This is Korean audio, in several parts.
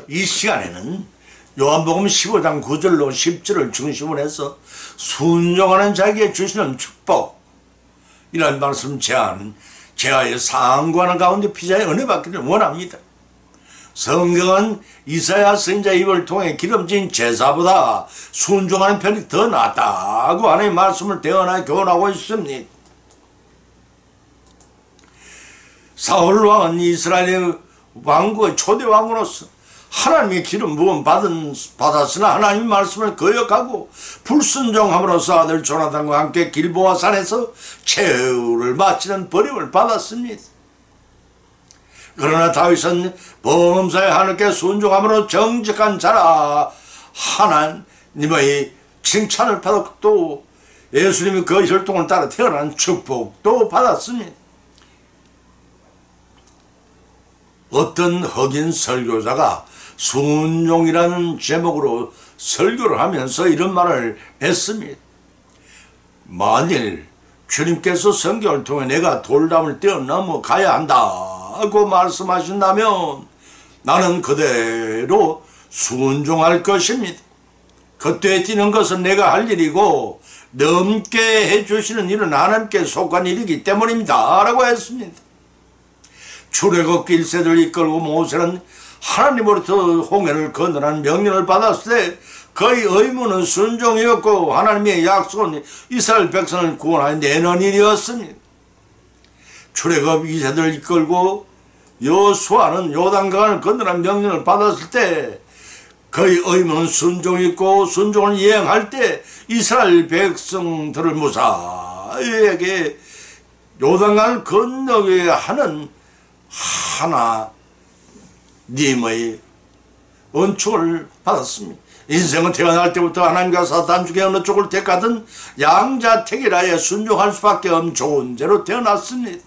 이 시간에는 요한복음 15장 9절로 10절을 중심으로 해서 순종하는 자에게 주시는 축복, 이런 말씀 제아의 상고하는 가운데 피자의 은혜 받기를 원합니다. 성경은 이사야 선지자의 입을 통해 기름진 제사보다 순종하는 편이 더 낫다고 하나님의 말씀을 대언하여 교훈하고 있습니다. 사울 왕은 이스라엘의 왕국의 초대 왕으로서 하나님의 기름 부음 받았으나 하나님의 말씀을 거역하고 불순종함으로써 아들 조나단과 함께 길보아 산에서 최후를 마치는 버림을 받았습니다. 그러나 다윗은 범사에 하나님께 순종함으로 정직한 자라 하나님의 칭찬을 받았고 또 예수님이 그 혈통을 따라 태어난 축복도 받았습니다. 어떤 흑인 설교자가 순종이라는 제목으로 설교를 하면서 이런 말을 했습니다. 만일 주님께서 성경을 통해 내가 돌담을 뛰어넘어 가야 한다고 말씀하신다면 나는 그대로 순종할 것입니다. 그때 뛰는 것은 내가 할 일이고 넘게 해주시는 일은 하나님께 속한 일이기 때문입니다 라고 했습니다. 출애굽 1세대를 이끌고 모세는 하나님으로부터 홍해를 건너라는 명령을 받았을 때 그의 의무는 순종이었고 하나님의 약속은 이스라엘 백성을 구원하여 내는 일이었습니다. 출애굽 2세대를 이끌고 여호수아는 요단강을 건너라는 명령을 받았을 때 그의 의무는 순종이었고 순종을 이행할 때 이스라엘 백성들을 무사하게 요단강을 건너게 하는 하나님의 은총을 받았습니다. 인생은 태어날 때부터 하나님과 사탄 중에 어느 쪽을 택하든 양자택일하에 순종할 수밖에 없는 존재로 태어났습니다.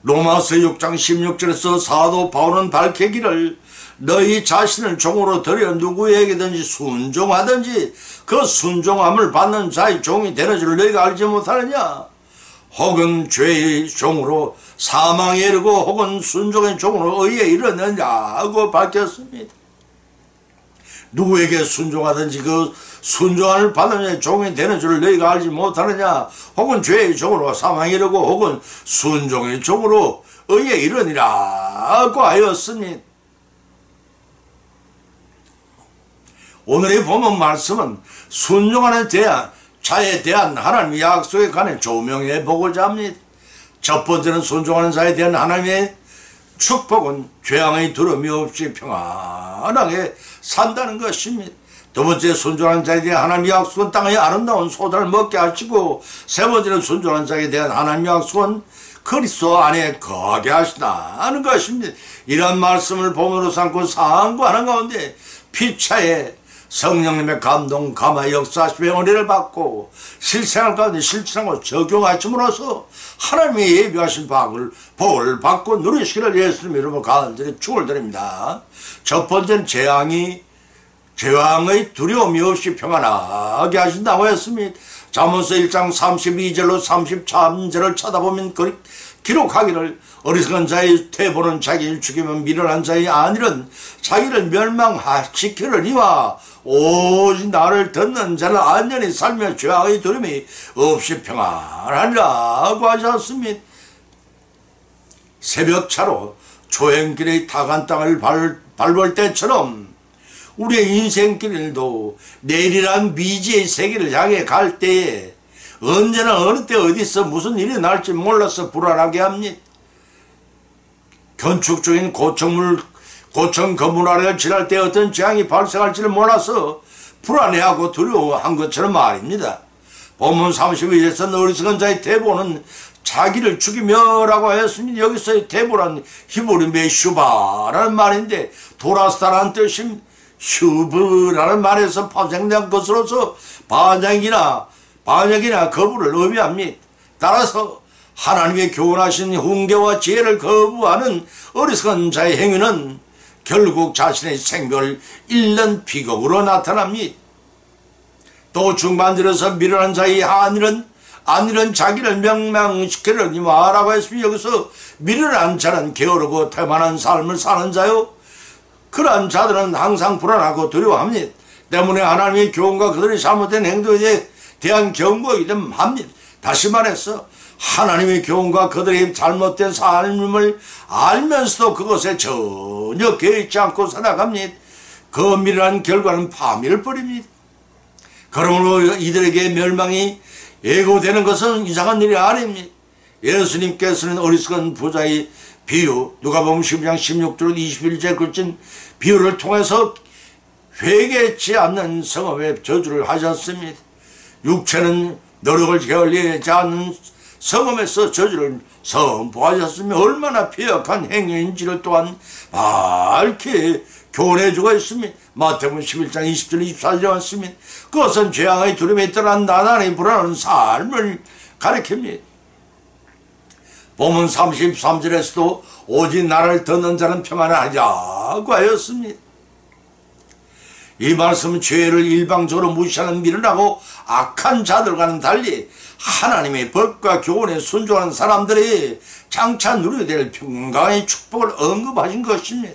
로마서 6장 16절에서 사도 바울은 밝히기를 너희 자신을 종으로 들여 누구에게든지 순종하든지 그 순종함을 받는 자의 종이 되는 줄 너희가 알지 못하느냐. 혹은 죄의 종으로 사망에 이르고 혹은 순종의 종으로 의에 이르느냐고 밝혔습니다. 누구에게 순종하든지 그 순종을 받는 종이 되는 줄 너희가 알지 못하느냐. 혹은 죄의 종으로 사망에 이르고 혹은 순종의 종으로 의에 이르니라고 하였습니다. 오늘의 본문 말씀은 순종하는 자에 대한 하나님의 약속에 관해 조명해 보고자 합니다. 첫 번째는 순종하는 자에 대한 하나님의 축복은 죄악의 두려움이 없이 평안하게 산다는 것입니다. 두 번째, 순종하는 자에 대한 하나님의 약속은 땅의 아름다운 소자를 먹게 하시고, 세 번째는 순종하는 자에 대한 하나님의 약속은 그리스도 안에 거하게 하시다는 것입니다. 이런 말씀을 본문으로 삼고 상고하는 가운데 피차에 성령님의 감동, 감화, 역사하심의 은혜를 받고 실생활 가운데 실천하고 적용하심으로써 하나님의 예비하신 복을 받고 누리시기를 예수님 이름으로 간절히 축원드립니다. 첫 번째는 재앙의 두려움이 없이 평안하게 하신다고 했습니다. 잠언서 1장 32절로 33절을 찾아보면 기록하기를 어리석은 자의 퇴보는 자기를 죽이면 미련한 자의 안일은 자기를 멸망시키려니와 오직 나를 듣는 자는 안전히 살며 죄악의 두려움이 없이 평안하리라고 하셨습니다. 새벽차로 초행길의 타간 땅을 밟을 때처럼 우리의 인생길도 내리란 미지의 세계를 향해 갈 때에 언제나 어느 때 어디서 무슨 일이 날지 몰라서 불안하게 합니다. 건축 중인 고층 건물 아래를 지날 때 어떤 재앙이 발생할지를 몰라서 불안해하고 두려워한 것처럼 말입니다. 본문 32절에서 어리석은 자의 대보는 자기를 죽이며라고 했습니다. 여기서의 대보란 히브리 메슈바라는 말인데 도라스타라는 뜻입니다. 슈브라는 말에서 파생된 것으로서 반역이나 거부를 의미합니다. 따라서 하나님의 교훈하신 훈계와 지혜를 거부하는 어리석은 자의 행위는 결국 자신의 생명을 잃는 비극으로 나타납니다. 또 중반절에서 미련한 자의 안일은 안일은 자기를 명망시키려니 뭐라고 했으면 여기서 미련한 자는 게으르고 태만한 삶을 사는 자요. 그러한 자들은 항상 불안하고 두려워합니다. 때문에 하나님의 교훈과 그들의 잘못된 행동에 대한 경고이기 합니다. 다시 말해서 하나님의 교훈과 그들의 잘못된 삶을 알면서도 그것에 전혀 개의치 않고 살아갑니다. 그 미련한 결과는 파멸을 버립니다. 그러므로 이들에게 멸망이 예고되는 것은 이상한 일이 아닙니다. 예수님께서는 어리석은 부자의 비유, 누가복음 12장 16절 21절 글진 비유를 통해서 회개치 않는 성읍에 저주를 하셨습니다. 육체는 노력을 게을리하지 않는 성읍에서 저주를 선포하셨으며 얼마나 폐역한 행위인지를 또한 밝히 교훈해주고 있습니다. 마태복음 11장 20절 24절에 왔습니다. 그것은 죄악의 두려움에 떠난 나날이 불안한 삶을 가리킵니다. 본문 33절에서도 오직 나를 듣는 자는 평안을 하자고 하였습니다. 이 말씀은 죄를 일방적으로 무시하는 미련하고 악한 자들과는 달리 하나님의 법과 교훈에 순종하는 사람들이 장차 누리게 될 평강의 축복을 언급하신 것입니다.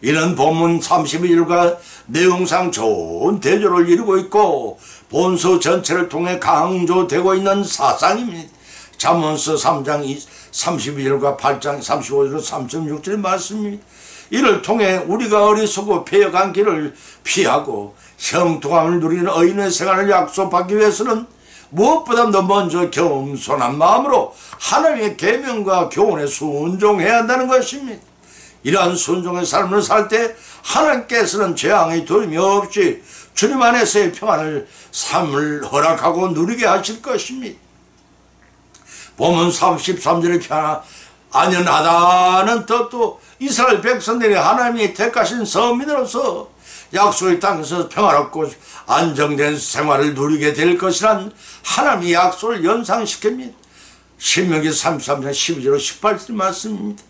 이는 본문 32절과 내용상 좋은 대조를 이루고 있고 본서 전체를 통해 강조되고 있는 사상입니다. 잠언서 3장 32절과 8장 35절 36절 말씀입니다. 이를 통해 우리가 어리석고 폐역한 길을 피하고 형통함을 누리는 의인의 생활을 약속하기 위해서는 무엇보다도 먼저 겸손한 마음으로 하나님의 계명과 교훈에 순종해야 한다는 것입니다. 이러한 순종의 삶을 살 때 하나님께서는 재앙의 두려움이 없이 주님 안에서의 평안을 삶을 허락하고 누리게 하실 것입니다. 본문 33절의 평안 안연하다는 뜻도 이스라엘 백성들이 하나님이 택하신 서민으로서 약속의 땅에서 평화롭고 안정된 생활을 누리게 될 것이란 하나님의 약속을 연상시킵니다. 신명기 33장 12절 18절 말씀입니다.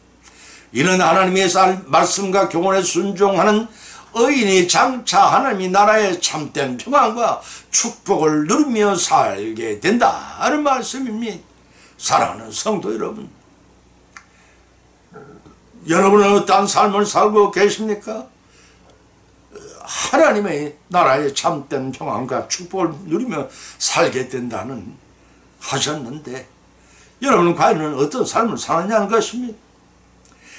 이는 하나님의 말씀과 교훈에 순종하는 의인이 장차 하나님의 나라의 참된 평안과 축복을 누리며 살게 된다는 말씀입니다. 사랑하는 성도 여러분, 여러분은 어떠한 삶을 살고 계십니까? 하나님의 나라의 참된 평안과 축복을 누리며 살게 된다는 하셨는데 여러분은 과연 어떤 삶을 사느냐는 것입니다.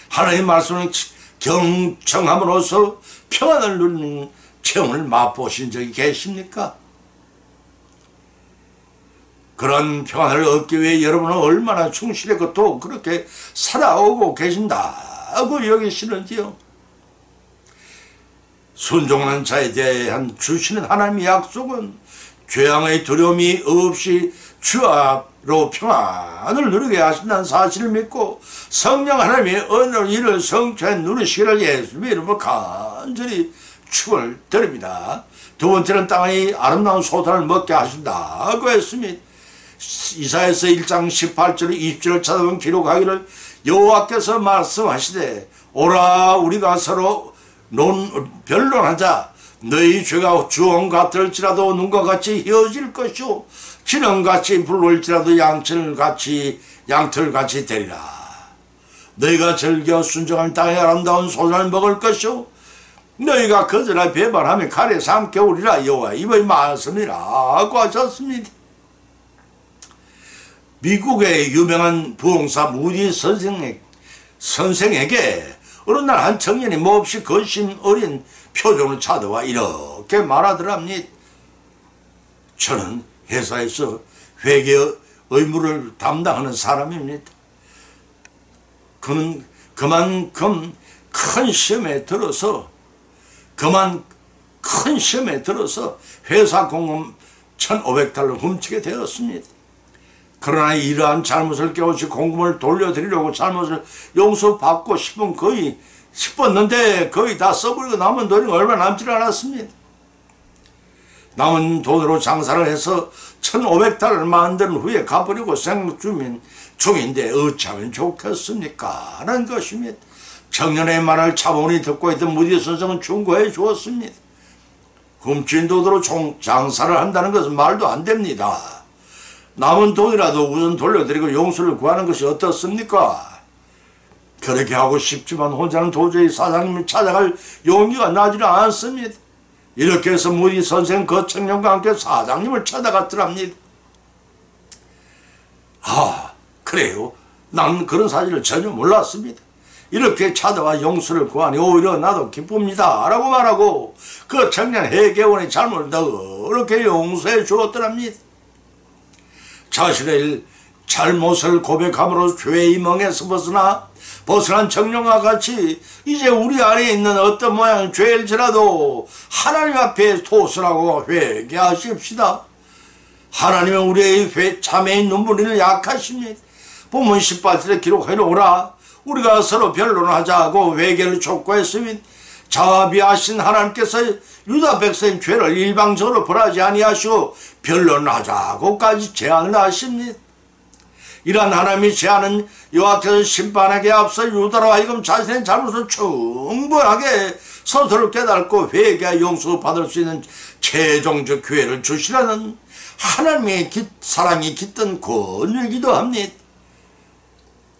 하나님의 말씀을 경청함으로써 평안을 누리는 체험을 맛보신 적이 계십니까? 그런 평안을 얻기 위해 여러분은 얼마나 충실했고 또 그렇게 살아오고 계신다고 여기시는지요? 순종하는 자에 대한 주시는 하나님의 약속은 죄악의 두려움이 없이 주 앞으로 평안을 누리게 하신다는 사실을 믿고 성령 하나님의 언어를 이를 성취해 누리시기를 예수님의 이름으로 간절히 축을 드립니다. 두 번째는 땅의 아름다운 소산을 먹게 하신다고 했습니다. 이사야서 1장 18절 20절을 찾아보면 기록하기를 여호와께서 말씀하시되 오라 우리가 서로 변론하자. 너희 죄가 주홍 같을지라도 눈과 같이 휘어질 것이요 진홍같이 붉을지라도 양털같이 되리라. 너희가 즐겨 순종한 땅의 아름다운 소산을 먹을 것이요 너희가 거절하여 배반하며 칼에 삼켜오리라. 여호와 이의 말씀이라고 하셨습니다. 미국의 유명한 부흥사 무디 선생에게 어느 날 한 청년이 몹시 거심 어린 표정을 찾아와 이렇게 말하더랍니다. 저는 회사에서 회계 의무를 담당하는 사람입니다. 그는 그만큼 큰 시험에 들어서 회사 공금 1,500달러 훔치게 되었습니다. 그러나 이러한 잘못을 깨우치 공금을 돌려드리려고 잘못을 용서받고 싶었는데 거의 다 써버리고 남은 돈이 얼마 남지 않았습니다. 남은 돈으로 장사를 해서 1,500달러를 만든 후에 갚으려고 생각 중인데 어찌하면 좋겠습니까? 라는 것입니다. 청년의 말을 차분히 듣고 있던 무디 선생은 충고해 주었습니다. 훔친 돈으로 장사를 한다는 것은 말도 안 됩니다. 남은 돈이라도 우선 돌려드리고 용서를 구하는 것이 어떻습니까? 그렇게 하고 싶지만 혼자는 도저히 사장님을 찾아갈 용기가 나지는 않습니다. 이렇게 해서 무디 선생 그 청년과 함께 사장님을 찾아갔더랍니다. 아, 그래요? 난 그런 사실을 전혀 몰랐습니다. 이렇게 찾아와 용서를 구하니 오히려 나도 기쁩니다 라고 말하고 그 청년 회계원의 잘못을 더 그렇게 용서해 주었더랍니다. 자신의 잘못을 고백함으로 죄의 멍에서 벗어난 청년과 같이 이제 우리 안에 있는 어떤 모양의 죄일지라도 하나님 앞에 토설하고 회개하십시다. 하나님은 우리의 자매의 눈물을 약하십니다. 본문 18절에 기록해 놓으라. 우리가 서로 변론하자고 회개를 촉구했으니 자비하신 하나님께서 유다 백성의 죄를 일방적으로 벌하지 아니하시고 변론하자고까지 제안을 하십니다. 이러한 하나님의 제안은 여호와께서 심판하기에 앞서 유다로 하여금 자신의 잘못을 충분하게 스스로 깨닫고 회개와 용서받을 수 있는 최종적 기회를 주시라는 하나님의 사랑이 깃든 권유이기도 합니다.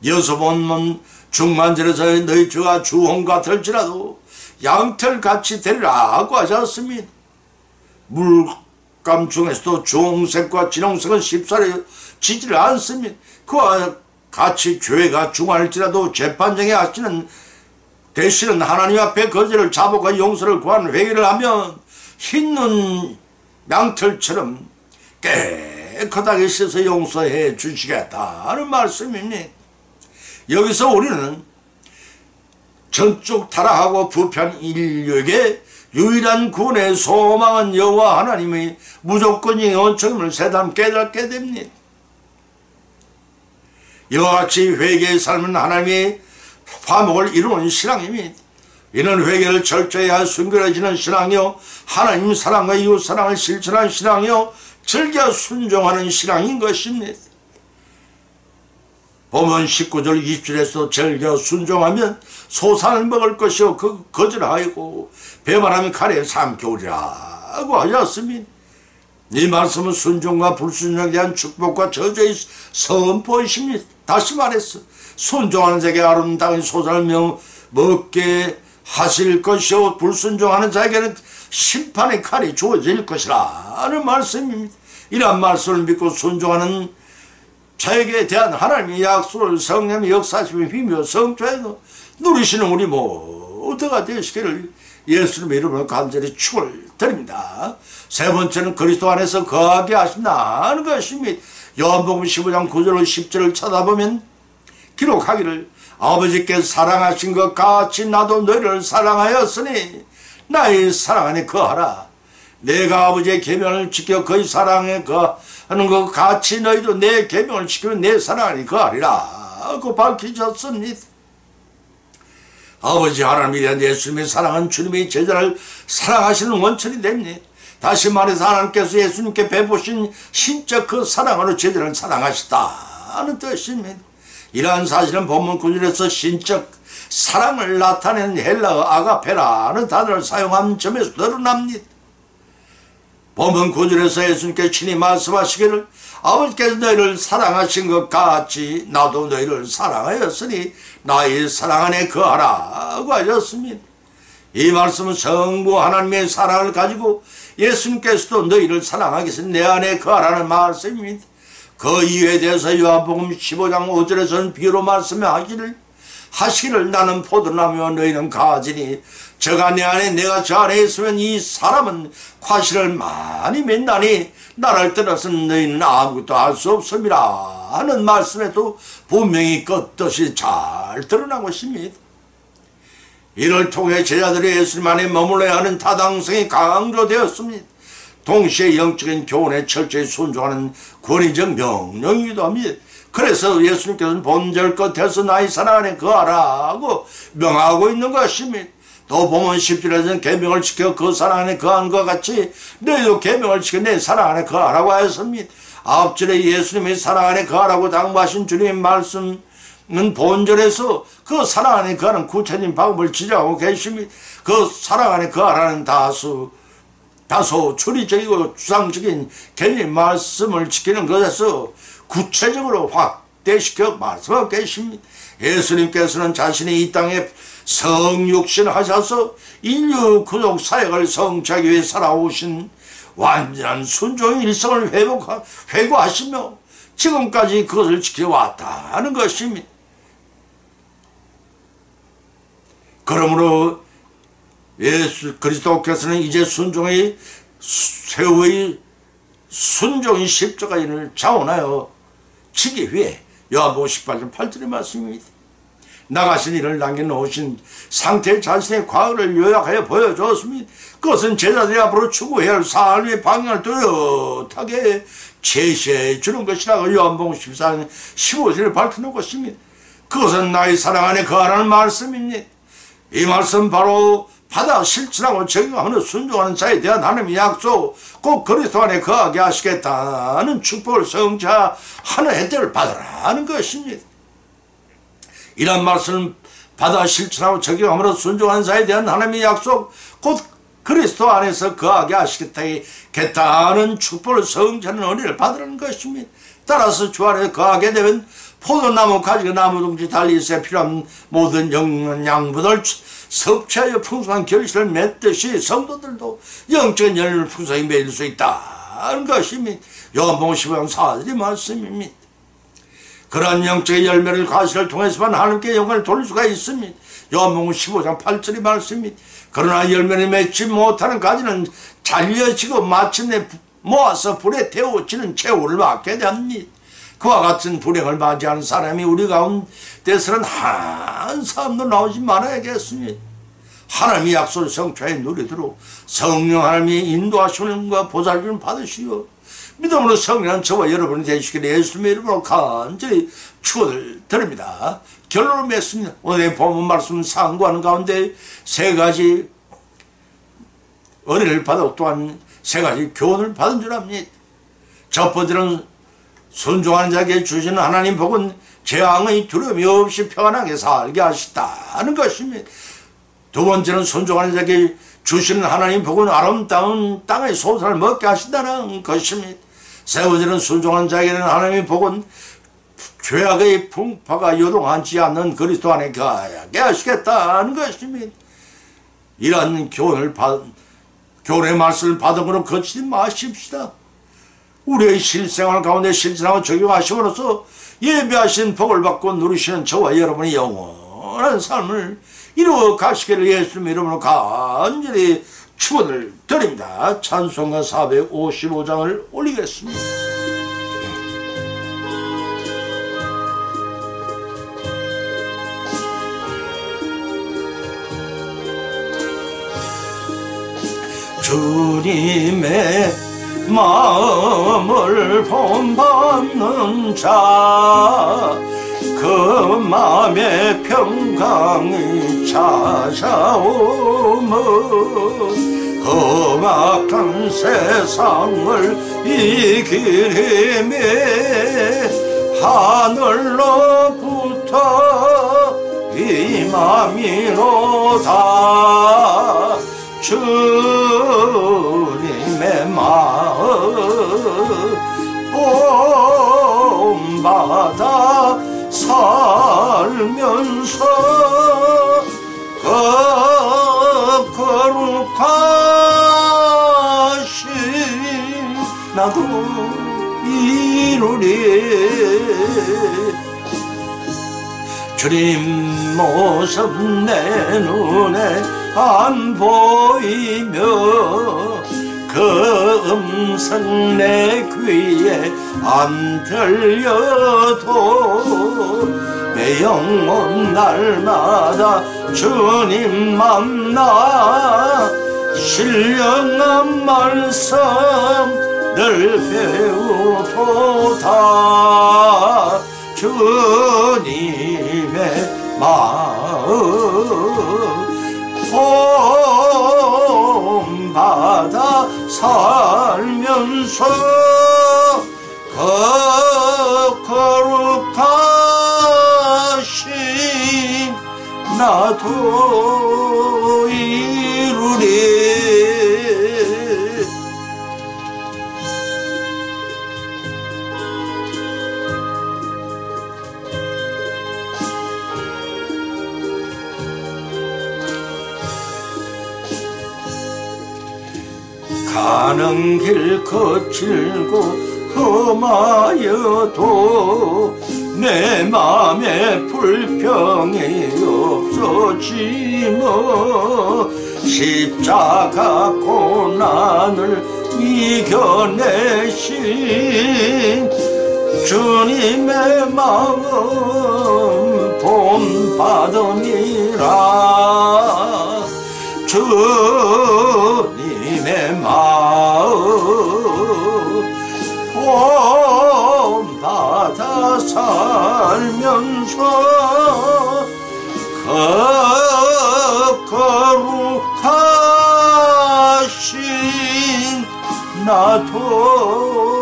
여섯 번은 중만절에서 너희 주가 주홍 같을지라도 양털같이 되리라고 하셨습니다. 물감 중에서도 주홍색과 진홍색은 쉽사리 지지를 않습니다. 그와 같이 죄가 중할지라도 재판정에 하시는 대신은 하나님 앞에 거절을 자복과 용서를 구하는 회개를 하면 흰 양털처럼 깨끗하게 씻어 용서해 주시겠다는 말씀입니다. 여기서 우리는 전적 타락하고 부패한 인류에게 유일한 구원의 소망은 여호와 하나님의 무조건적인 원칙임을 새삼 깨닫게 됩니다. 이와 같이 회개의 삶은 하나님의 화목을 이루는 신앙입니다. 이는 회개를 철저히 할 순결해지는 신앙이요 하나님 사랑과 이웃 사랑을 실천하는 신앙이요 즐겨 순종하는 신앙인 것입니다. 보면 19절 20절에서 즐겨 순종하면 소산을 먹을 것이요 그 거절하고 배말하면 칼에 삼켜오리라고 하셨습니다. 이 말씀은 순종과 불순종에 대한 축복과 저주의 선포이십니다. 다시 말해서 순종하는 자에게 아름다운 소산을 먹게 하실 것이요 불순종하는 자에게는 심판의 칼이 주어질 것이라는 말씀입니다. 이러한 말씀을 믿고 순종하는 자에게 대한 하나님의 약속을 성령의 역사심에 힘입어 성취해서 누리시는 우리 모두가 되시기를 예수님의 이름으로 간절히 축을 드립니다. 세 번째는 그리스도 안에서 거하게 하신다는 것입니다. 요한복음 15장 9절 10절을 찾아보면 기록하기를 아버지께서 사랑하신 것 같이 나도 너희를 사랑하였으니 나의 사랑 안에 거하라. 내가 아버지의 계명을 지켜 그의 사랑에 거하는 것 같이 너희도 내 계명을 지키면 내 사랑 안에 거하리라 고 밝히셨습니다. 아버지 하나님에 대한 예수님의 사랑은 주님의 제자를 사랑하시는 원천이 됩니다. 다시 말해서 하나님께서 예수님께 베푸신 신적 그 사랑으로 제자를 사랑하시다는 뜻입니다. 이러한 사실은 본문 9절에서 신적 사랑을 나타내는 헬라어 아가페라는 단어를 사용한 점에서 드러납니다. 본문 9절에서 예수님께 친히 말씀하시기를 아버지께서 너희를 사랑하신 것 같이 나도 너희를 사랑하였으니 나의 사랑 안에 거하라고 하셨습니다. 이 말씀은 성부 하나님의 사랑을 가지고 예수님께서도 너희를 사랑하기 위해서 내 안에 거하라는 말씀입니다. 그 이유에 대해서 요한복음 15장 5절에서는 비유로 말씀하시기를 나는 포도나무와 너희는 가지니 저가 내 안에 내가 저 안에 있으면 이 사람은 과실을 많이 맺나니 나를 떠나서는 너희는 아무것도 할 수 없음이라 하는 말씀에도 분명히 끗뜻이 잘 드러나고 있습니다. 이를 통해 제자들이 예수님 안에 머물러야 하는 타당성이 강조되었습니다. 동시에 영적인 교훈에 철저히 순종하는 권위적 명령이기도 합니다. 그래서 예수님께서는 본절 끝에서 나의 사랑 안에 거하라고 명하고 있는 것입니다. 또 보면 10절에서는 계명을 지켜 그 사랑 안에 거한 것 같이 너희도 계명을 지켜 내 사랑 안에 거하라고 하였습니다. 9절에 예수님의 사랑 안에 거하라고 당부하신 주님의 말씀은 본절에서 그 사랑 안에 거하는 구체적인 방법을 지적하고 계십니다. 그 사랑 안에 거하라는 다소 추리적이고 추상적인 개념 말씀을 지키는 것에서 구체적으로 확대시켜 말씀하고 계십니다. 예수님께서는 자신이 이 땅에 성육신하셔서 인류 구속 사역을 성취하기 위해 살아오신 완전한 순종의 일성을 회고하시며 지금까지 그것을 지켜왔다는 것입니다. 그러므로 예수 그리스도께서는 이제 순종의 최후의 순종의 십자가인을 자원하여 지기 위해 요한복음 18장 8절의 말씀입니다. 나가신 이를 남겨놓으신 상태 자신의 과거를 요약하여 보여주었습니다. 그것은 제자들이 앞으로 추구해야 할 삶의 방향을 뚜렷하게 제시해 주는 것이라고 요한복음 14장 15절에 밝혀놓은 것입니다. 그것은 나의 사랑 안에 거하라는 말씀입니다. 이 말씀 바로 받아 실천하고 적용하는 순종하는 자에 대한 하나님의 약속, 꼭 그리스도 안에 거하게 하시겠다는 축복을 성취하는 혜택을 받으라는 것입니다. 이런 말씀을 받아 실천하고 적용함으로 순종하는 자에 대한 하나님의 약속, 곧 그리스도 안에서 거하게 하시겠다는 축복을 성취하는 은혜를 받으라는 것입니다. 따라서 주 안에 거하게 되면 포도나무, 가지가 나무든지 달리 있어야 필요한 모든 영양분을 섭취하여 풍성한 결실을 맺듯이 성도들도 영적인 열매를 풍성히 맺을 수 있다는 것입니다. 요한복음 15장 4절의 말씀입니다. 그러한 영적인 열매를 과실을 통해서만 하나님께 영광을 돌릴 수가 있습니다. 요한복음 15장 8절의 말씀입니다. 그러나 열매를 맺지 못하는 가지는 잘려지고 마침내 모아서 불에 태워지는 최후를 맞게 됩니다. 그와 같은 불행을 맞이하는 사람이 우리 가운데서는 한 사람도 나오지 말아야겠습니다. 하나님의 약속을 성취하여 누리도록 성령 하나님의 인도하심과 보살핌을 받으시오. 믿음으로 성령한 저와 여러분이 되시기를 예수님의 이름으로 간절히 축원을 드립니다. 결론을 맺습니다. 오늘의 본문 말씀 상고하는 가운데 세 가지 은혜를 받았고 또한 세 가지 교훈을 받은 줄 압니다. 첫 번째는 순종하는 자에게 주시는 하나님 복은 재앙의 두려움이 없이 평안하게 살게 하시다는 것입니다. 두 번째는 순종하는 자에게 주시는 하나님 복은 아름다운 땅의 소산을 먹게 하신다는 것입니다. 세 번째는 순종하는 자에게는 하나님의 복은 죄악의 풍파가 요동하지 않는 그리스도 안에 거하게 하시겠다는 것입니다. 이러한 교훈의 말씀을 받은 것으로 거치지 마십시다. 우리의 실생활 가운데 실천하고 적용하심으로써 예배하신 복을 받고 누리시는 저와 여러분의 영원한 삶을 이루어 가시기를 예수님 이름으로 간절히 축원을 드립니다. 찬송가 455장을 올리겠습니다. 주님의 마음을 본받는 자, 그 마음의 평강이 찾아오며 험악한 세상을 이길 힘에 하늘로부터 임함이로다. 주님의 마음 본받아 살면서 거룩하신 나도 이루리. 주님 모습 내 눈에 안 보이며 그 음성 내 귀에 안 들려도 내 영혼 날마다 주님 만나 신령한 말씀 늘 배우도다. 주님의 마음 본받아 살면서 거룩하신 나도 이루리. 가는 길 거칠고 험하여도 내 맘에 불평이 없어지며 십자가 고난을 이겨내신 주님의 마음 본받음이라. 주님의 마음 본받아 살면서 거룩하신 나도